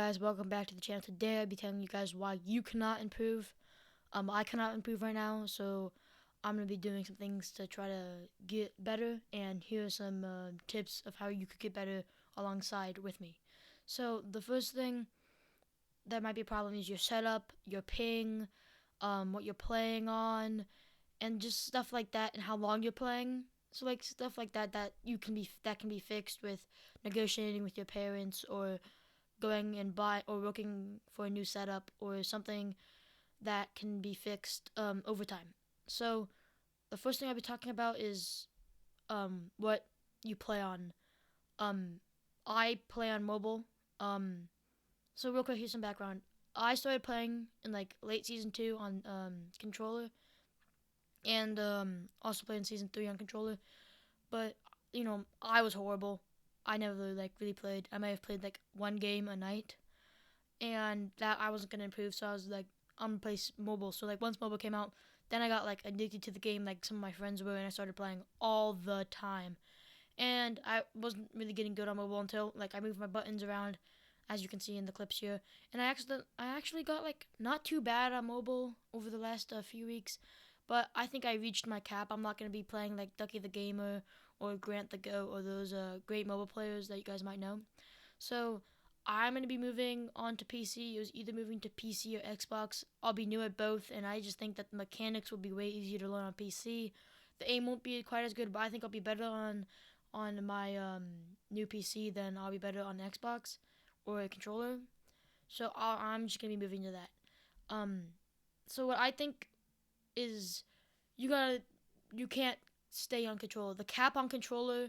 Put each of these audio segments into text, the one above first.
guys? Welcome back to the channel. Today I'll be telling you guys why you cannot improve. I cannot improve right now, so I'm going to be doing some things to try to get better, and here are some tips of how you could get better alongside with me. So the first thing that might be a problem is your setup, your ping, what you're playing on, and just stuff like that, and how long you're playing. So like stuff like that can be fixed with negotiating with your parents, or going and buy or looking for a new setup, or something that can be fixed over time. So the first thing I'll be talking about is what you play on. Um, I play on mobile. So real quick, here's some background. I started playing in like late season 2 on controller, and also played in season 3 on controller. But I was horrible. I never really played. I might have played like one game a night, and that I wasn't gonna improve. So I was like, I'm gonna play mobile. So like once mobile came out, then I got like addicted to the game, like some of my friends were, and I started playing all the time. And I wasn't really getting good on mobile until like I moved my buttons around, as you can see in the clips here. And I actually got like not too bad on mobile over the last few weeks, but I think I reached my cap. I'm not gonna be playing like Ducky the Gamer or Grant the Goat or those great mobile players that you guys might know. So I'm going to be moving on to PC. It was either moving to PC or Xbox. I'll be new at both, and I just think that the mechanics will be way easier to learn on PC. The aim won't be quite as good, but I think I'll be better on my new PC than I'll be better on Xbox or a controller. So I'm just going to be moving to that. Um, so what I think is you can't stay on controller. The cap on controller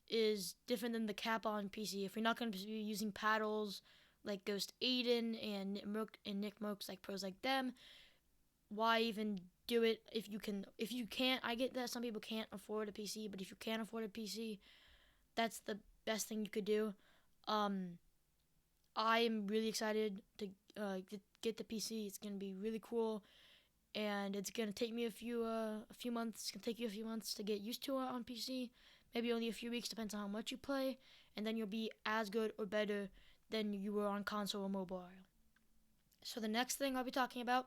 is different than the cap on PC. If you're not going to be using paddles like Ghost Aiden and Nick Mercs, like pros like them, why even do it if you can? If you can't, I get that some people can't afford a PC, but if you can't afford a PC, that's the best thing you could do. Um, I am really excited to get the PC. It's gonna be really cool, and it's gonna take me a few months. It's gonna take you a few months to get used to it on PC. Maybe only a few weeks, depends on how much you play, and then you'll be as good or better than you were on console or mobile. So the next thing I'll be talking about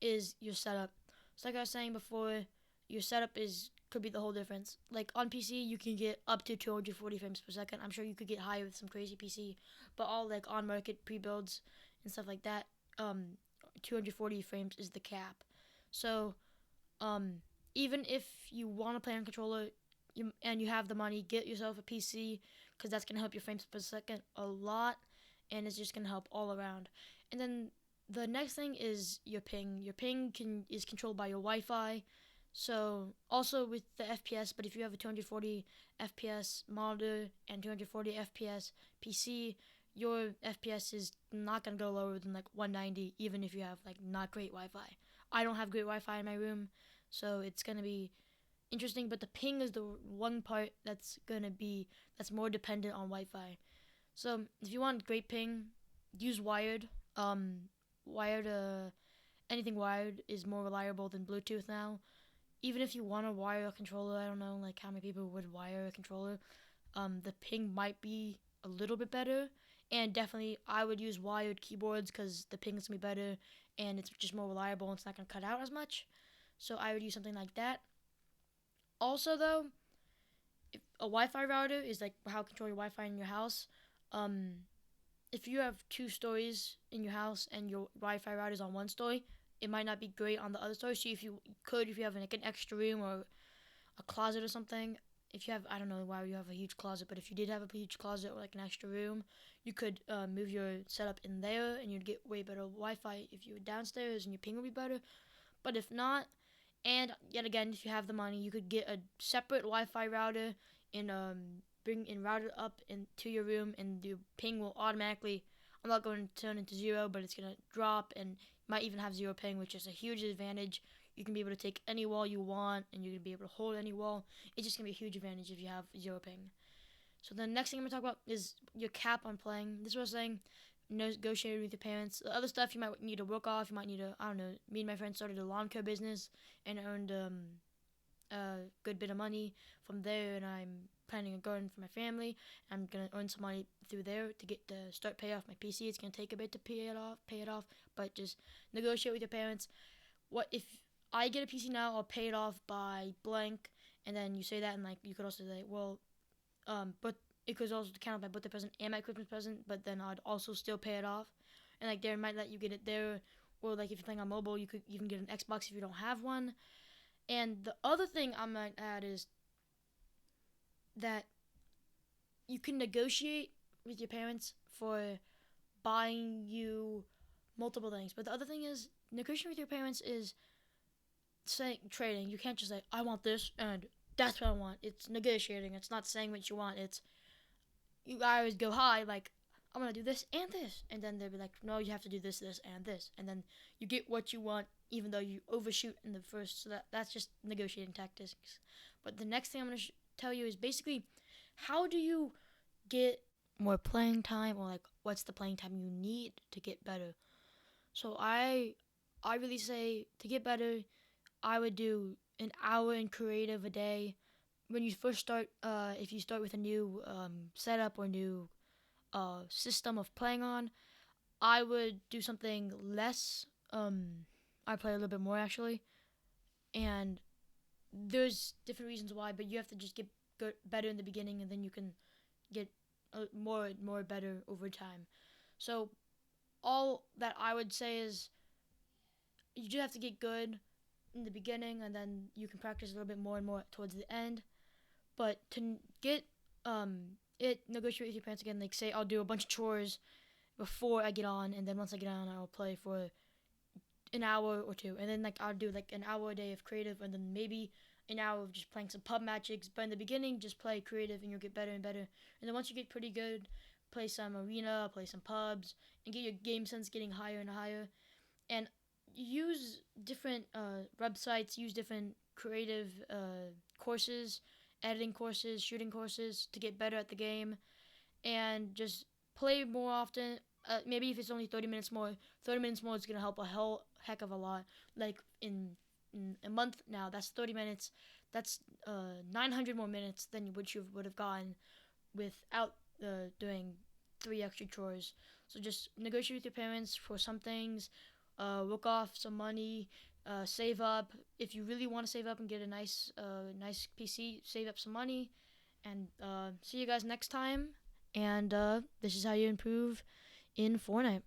is your setup. So like I was saying before, your setup is could be the whole difference. Like on PC, you can get up to 240 frames per second. I'm sure you could get higher with some crazy PC, but all like on market pre builds and stuff like that, 240 frames is the cap. So um, even if you want to play on controller, and you have the money, get yourself a PC, because that's gonna help your frames per second a lot, and it's just gonna help all around. And then the next thing is your ping. Your ping is controlled by your Wi-Fi. So also with the FPS, but if you have a 240 FPS monitor and 240 FPS PC, your FPS is not gonna go lower than like 190, even if you have like not great Wi-Fi. I don't have great Wi-Fi in my room, so it's gonna be interesting. But the ping is the one part that's more dependent on Wi-Fi. So if you want great ping, use wired. Wired Anything wired is more reliable than Bluetooth now. Even if you want to wire a controller, I don't know like how many people would wire a controller. The ping might be a little bit better, and definitely I would use wired keyboards because the ping is gonna be better, and it's just more reliable and it's not gonna cut out as much. So I would use something like that. Also, though, if a Wi-Fi router is like how to control your Wi-Fi in your house. Um, if you have 2 stories in your house and your Wi-Fi router is on one story, it might not be great on the other story. So if you have like an extra room or a closet or something, if you have, I don't know why you have a huge closet, but if you did have a huge closet or like an extra room, you could move your setup in there, and you'd get way better Wi-Fi if you were downstairs, and your ping would be better. But if not, and yet again, if you have the money, you could get a separate Wi-Fi router and route it up into your room, and the ping will automatically. I'm not going to turn into zero, but it's gonna drop, and might even have zero ping, which is a huge advantage. You can be able to take any wall you want, and you're gonna be able to hold any wall. It's just gonna be a huge advantage if you have zero ping. So the next thing I'm gonna talk about is your cap on playing. This is what I was saying. Negotiate with your parents. The other stuff you might need to work off. You might need to, I don't know. Me and my friend started a lawn care business and earned a good bit of money from there, and I'm planning a garden for my family. I'm gonna earn some money through there to get to start pay off my PC. It's gonna take a bit to pay it off, but just negotiate with your parents. What if I get a PC now? I'll pay it off by blank, and then you say that, and like you could also say, well, but it could also count my birthday present and my Christmas present, but then I'd also still pay it off, and like they might let you get it there, or like if you're playing on mobile, you could even get an Xbox if you don't have one. And the other thing I might add is that you can negotiate with your parents for buying you multiple things. But the other thing is negotiating with your parents is saying trading. You can't just say I want this and that's what I want. It's negotiating. It's not saying what you want. It's you always go high like I'm gonna do this and this, and then they'll be like, no, you have to do this, this, and this, and then you get what you want, even though you overshoot in the first. So that's just negotiating tactics. But the next thing I'm gonna tell you is basically how do you get more playing time, or like what's the playing time you need to get better. So I really say to get better, I would do an hour in creative a day. When you first start, if you start with a new setup or new system of playing on, I would do something less. I play a little bit more actually, and there's different reasons why, but you have to just get good, better in the beginning, and then you can get more and more better over time. So all that I would say is you just have to get good in the beginning, and then you can practice a little bit more and more towards the end. But to get negotiate with your parents again. Like say I'll do a bunch of chores before I get on, and then once I get on, I'll play for an hour or two, and then like I'll do like an hour a day of creative, and then maybe an hour of just playing some pub matches. But in the beginning, just play creative, and you'll get better and better. And then once you get pretty good, play some arena, play some pubs, and get your game sense getting higher and higher. And use different websites, use different creative courses, editing courses, shooting courses to get better at the game, and just play more often. Maybe if it's only 30 minutes more, 30 minutes more is going to help a whole heck of a lot. Like in a month now, that's 30 minutes. That's 900 more minutes than what you would have gotten without doing 3 extra chores. So just negotiate with your parents for some things, work off some money, save up. If you really want to save up and get a nice PC, save up some money, and see you guys next time. And this is how you improve in Fortnite.